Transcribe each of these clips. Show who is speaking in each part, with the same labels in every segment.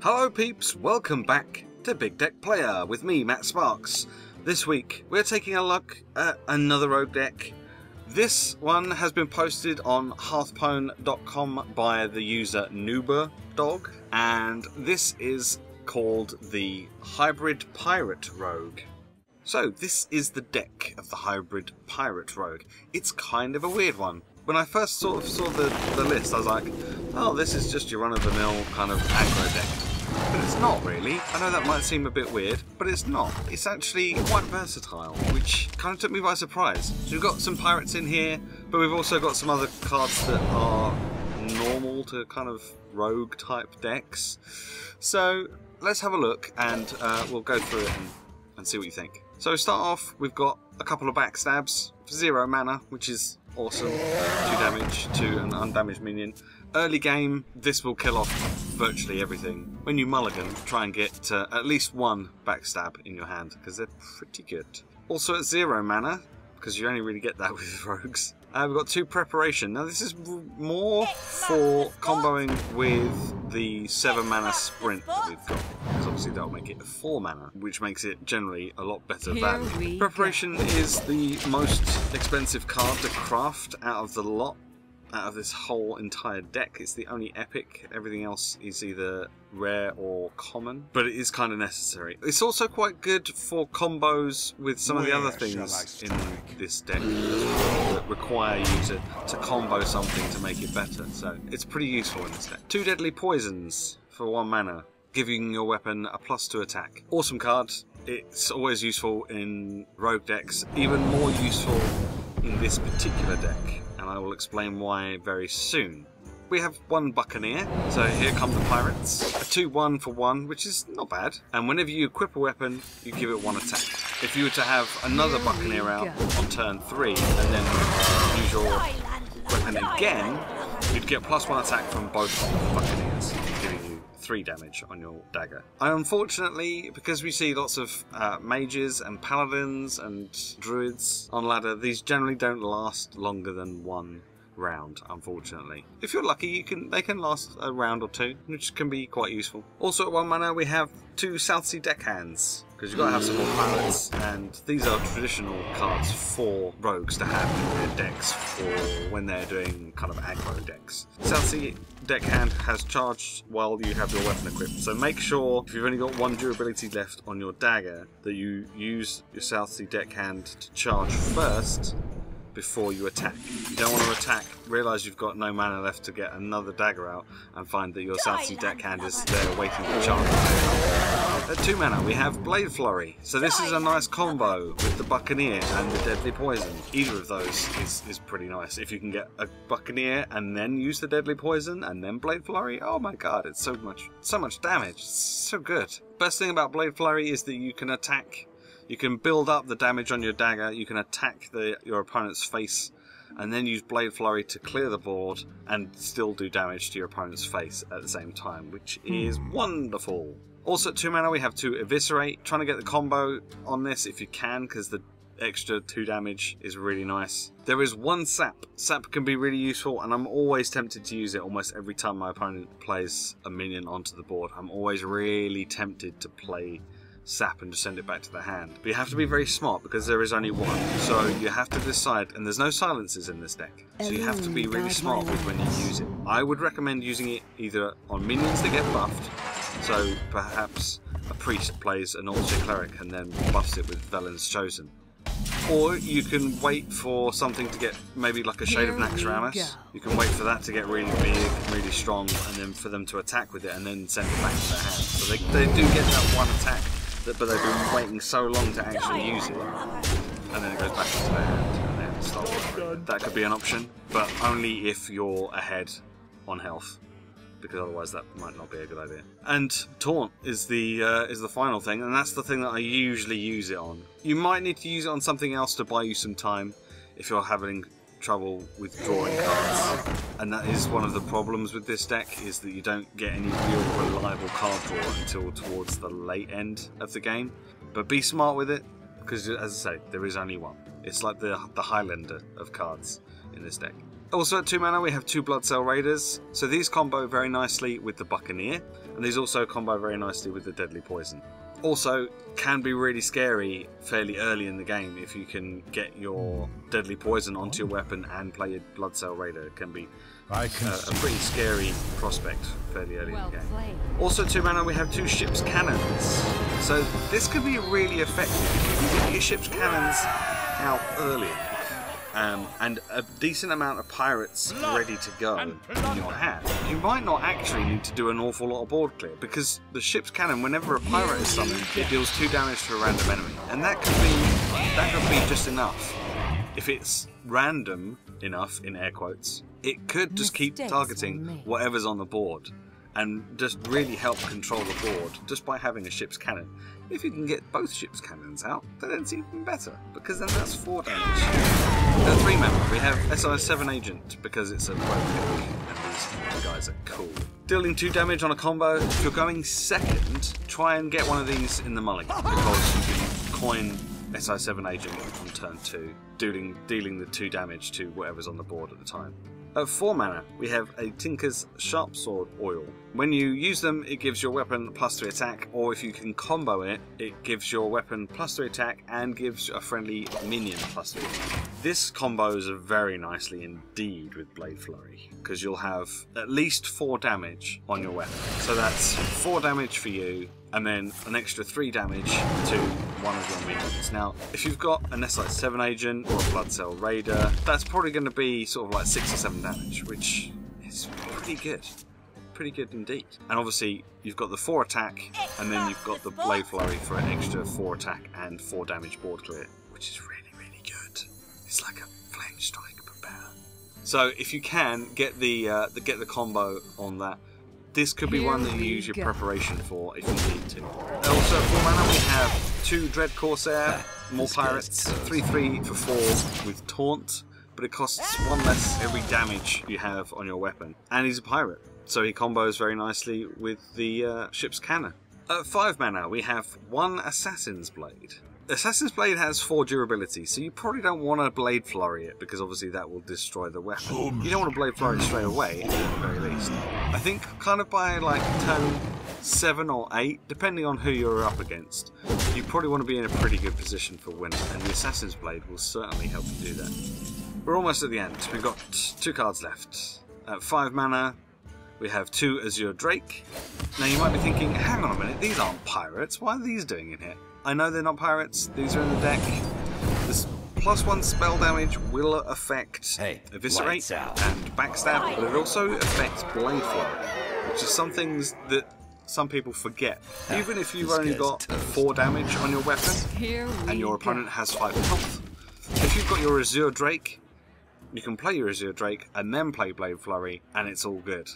Speaker 1: Hello peeps, welcome back to Big Deck Playa with me, Matt Sparks. This week we're taking a look at another rogue deck. This one has been posted on hearthstone.com by the user NooberDog, and this is called the Hybrid Pirate Rogue. So this is the deck of the Hybrid Pirate Rogue. It's kind of a weird one. When I first sort of saw the list, I was like, oh, this is just your run-of-the-mill kind of aggro deck. But it's not really. I know that might seem a bit weird, but it's not. It's actually quite versatile, which kind of took me by surprise. So we've got some pirates in here, but we've also got some other cards that are normal to kind of rogue type decks. So let's have a look and we'll go through it and see what you think. So to start off, we've got a couple of backstabs, 0 mana, which is awesome, 2 damage to an undamaged minion. Early game, this will kill off virtually everything. When you mulligan, try and get at least 1 backstab in your hand, because they're pretty good. Also at 0 mana, because you only really get that with rogues, we've got 2 preparation. Now this is more for comboing with the 7 mana sprint that we've got, because obviously that'll make it a 4 mana, which makes it generally a lot better value. Preparation is the most expensive card to craft out of the lot. Out of this whole entire deck, it's the only epic. Everything else is either rare or common, but it is kind of necessary. It's also quite good for combos with some of the other things in this deck that require you to combo something to make it better, so it's pretty useful in this deck. 2 deadly poisons for 1 mana, giving your weapon a +2 attack. Awesome card. It's always useful in rogue decks, even more useful in this particular deck, and I will explain why very soon. We have 1 Buccaneer, so here come the pirates. A 2/1 for 1, which is not bad. And whenever you equip a weapon, you give it 1 attack. If you were to have another Buccaneer out on turn 3, and then use your weapon again, you'd get +1 attack from both Buccaneers, giving you 3 damage on your dagger. Unfortunately, because we see lots of mages and paladins and druids on ladder, these generally don't last longer than 1 round, unfortunately. If you're lucky, they can last a round or 2, which can be quite useful. Also at 1 mana we have 2 South Sea deckhands, because you've got to have some more pirates, and these are traditional cards for rogues to have in their decks for when they're doing kind of aggro decks. South Sea deckhand has charged while you have your weapon equipped, so make sure if you've only got 1 durability left on your dagger that you use your South Sea deckhand to charge first before you attack. You don't want to attack, realise you've got no mana left to get another dagger out, and find that your South Sea deckhand is there waiting to charge. At 2 mana we have Blade Flurry, so this is a nice combo with the Buccaneer and the Deadly Poison. Either of those is pretty nice. If you can get a Buccaneer and then use the Deadly Poison and then Blade Flurry, oh my god, it's so much damage, it's so good. Best thing about Blade Flurry is that you can attack. You can build up the damage on your dagger, you can attack your opponent's face, and then use Blade Flurry to clear the board and still do damage to your opponent's face at the same time, which is wonderful. Also at 2 mana we have 2 Eviscerate. Trying to get the combo on this if you can, because the extra 2 damage is really nice. There is 1 Sap. Sap can be really useful, and I'm always tempted to use it almost every time my opponent plays a minion onto the board. I'm always really tempted to play Sap and just send it back to the hand. But you have to be very smart because there is only 1. So you have to decide, and there's no silences in this deck. So you have to be really smart with when you use it. I would recommend using it either on minions that get buffed, so perhaps a priest plays an Altar Cleric and then buffs it with Velen's Chosen. Or you can wait for something to get, maybe like a Shade of Naxxramas. You can wait for that to get really big, really strong, and then for them to attack with it and then send it back to their hand. So they do get that 1 attack, but they've been waiting so long to actually use it, and then it goes back into their hand and they have to start with. That could be an option, but only if you're ahead on health, because otherwise that might not be a good idea. And Taunt is the final thing, and that's the thing that I usually use it on. You might need to use it on something else to buy you some time if you're having trouble with drawing cards, and that is one of the problems with this deck, is that you don't get any real reliable card draw until towards the late end of the game. But be smart with it, because as I say, there is only 1. It's like the Highlander of cards in this deck. Also at 2 mana we have 2 Blood Cell Raiders, so these combo very nicely with the Buccaneer, and these also combo very nicely with the Deadly Poison. Also, can be really scary fairly early in the game if you can get your Deadly Poison onto your weapon and play your Blood Cell Raider. It can be a pretty scary prospect fairly early in the game. Also at 2 mana we have 2 Ship's Cannons, so this could be really effective if you can get your Ship's Cannons out early. And a decent amount of pirates ready to go in your hand. You might not actually need to do an awful lot of board clear, because the ship's cannon, whenever a pirate is summoned, it deals 2 damage to a random enemy, and that could be just enough. If it's random enough, in air quotes, it could just keep targeting whatever's on the board and just really help control the board just by having a ship's cannon. If you can get both ship's cannons out, then it's even better, because then that's 4 damage. At 3 mana, we have SI7 Agent, because it's a rogue deck, and these guys are cool. Dealing 2 damage on a combo. If you're going second, try and get one of these in the mulligan, because you can coin SI7 Agent on turn 2, dealing the 2 damage to whatever's on the board at the time. At 4 mana, we have a Tinker's Sharp Sword Oil. When you use them, it gives your weapon +3 attack, or if you can combo it, it gives your weapon +3 attack and gives a friendly minion +3 attack. This combos very nicely indeed with Blade Flurry, because you'll have at least 4 damage on your weapon. So that's 4 damage for you, and then an extra 3 damage to one of your minions. Now, if you've got an SI7 Agent or a Blood Cell Raider, that's probably going to be sort of like 6 or 7 damage, which is pretty good. Pretty good indeed. And obviously, you've got the 4 attack, and then you've got the Blade Flurry for an extra 4 attack and 4 damage board clear, which is really, really good. It's like a Flame Strike, but better. So if you can get the combo on that, this could be one that you use your preparation for if you need to. Also, at 4 mana we have 2 Dread Corsair, more pirates, 3/3 for 4 with Taunt, but it costs 1 less every damage you have on your weapon. And he's a pirate, so he combos very nicely with the ship's cannon. At 5 mana we have 1 Assassin's Blade. Assassin's Blade has 4 durability, so you probably don't want to Blade Flurry it, because obviously that will destroy the weapon. You don't want to Blade Flurry it straight away, at the very least. I think kind of by like turn 7 or 8, depending on who you're up against, you probably want to be in a pretty good position for winning, and the Assassin's Blade will certainly help you do that. We're almost at the end. We've got 2 cards left. At 5 mana, we have 2 Azure Drake. Now you might be thinking, hang on a minute, these aren't pirates, why are these doing in here? I know they're not pirates, these are in the deck. This +1 spell damage will affect Eviscerate and Backstab, but it also affects Blade Flurry, which is some things that some people forget. Even if you've only got 4 damage on your weapon, and your opponent has 5 health, if you've got your Azure Drake, you can play your Azure Drake and then play Blade Flurry, and it's all good.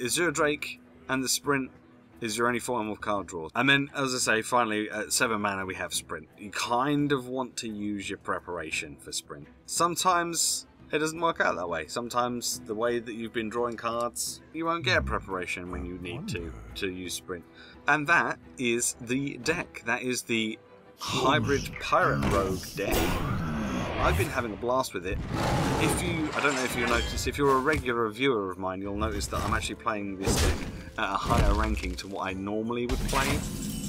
Speaker 1: Azure Drake and the Sprint is your only form of card draw. And then, as I say, finally, at 7 mana we have Sprint. You kind of want to use your preparation for Sprint. Sometimes it doesn't work out that way. Sometimes the way that you've been drawing cards, you won't get preparation when you need to use Sprint. And that is the deck. That is the Hybrid Pirate Rogue deck. I've been having a blast with it. I don't know if you'll notice, if you're a regular viewer of mine, you'll notice that I'm actually playing this deck at a higher ranking to what I normally would play.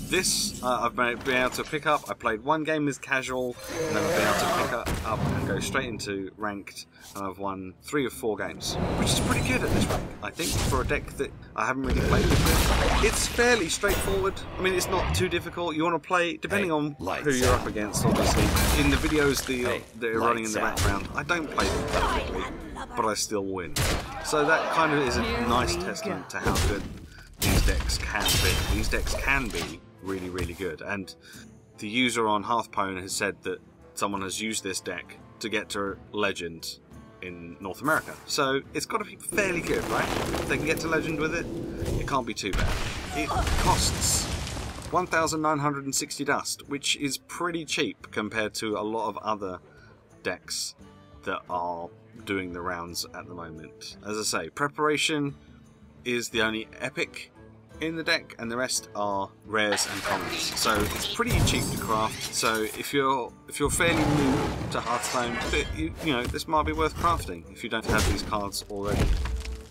Speaker 1: This, I've been able to pick up. I played 1 game as casual, and then I've been able to pick up and go straight into ranked, and I've won 3 of 4 games, which is pretty good at this rank, I think, for a deck that I haven't really played before. It's fairly straightforward. I mean, it's not too difficult. You want to play, depending on who you're up against, obviously. In the videos that are running in the background, I don't play them perfectly, but I still win. So that kind of is a nice testament to how good these decks can be. These decks can be really, really good, and the user on Hearthstone has said that someone has used this deck to get to Legend in North America, so it's got to be fairly good, right? If they can get to Legend with it, it can't be too bad. It costs 1,960 dust, which is pretty cheap compared to a lot of other decks that are doing the rounds at the moment. As I say, preparation is the only epic in the deck, and the rest are rares and commons. So it's pretty cheap to craft. So if you're fairly new to Hearthstone, you know, this might be worth crafting if you don't have these cards already.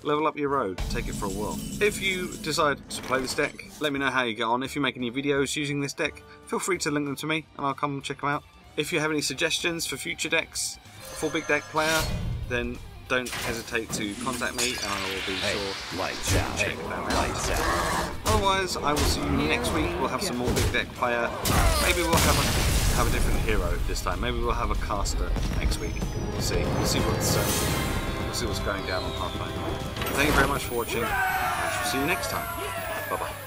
Speaker 1: Level up your road, take it for a whirl. If you decide to play this deck, let me know how you get on. If you make any videos using this deck, feel free to link them to me and I'll come and check them out. If you have any suggestions for future decks for Big Deck Player, then don't hesitate to contact me and I will be sure to check them out. Otherwise, I will see you next week. We'll have some more Big Deck Player. Maybe we'll have a different hero this time. Maybe we'll have a caster next week. We'll see. We'll see what's going down on Hearthstone. Thank you very much for watching. I shall see you next time. Bye bye.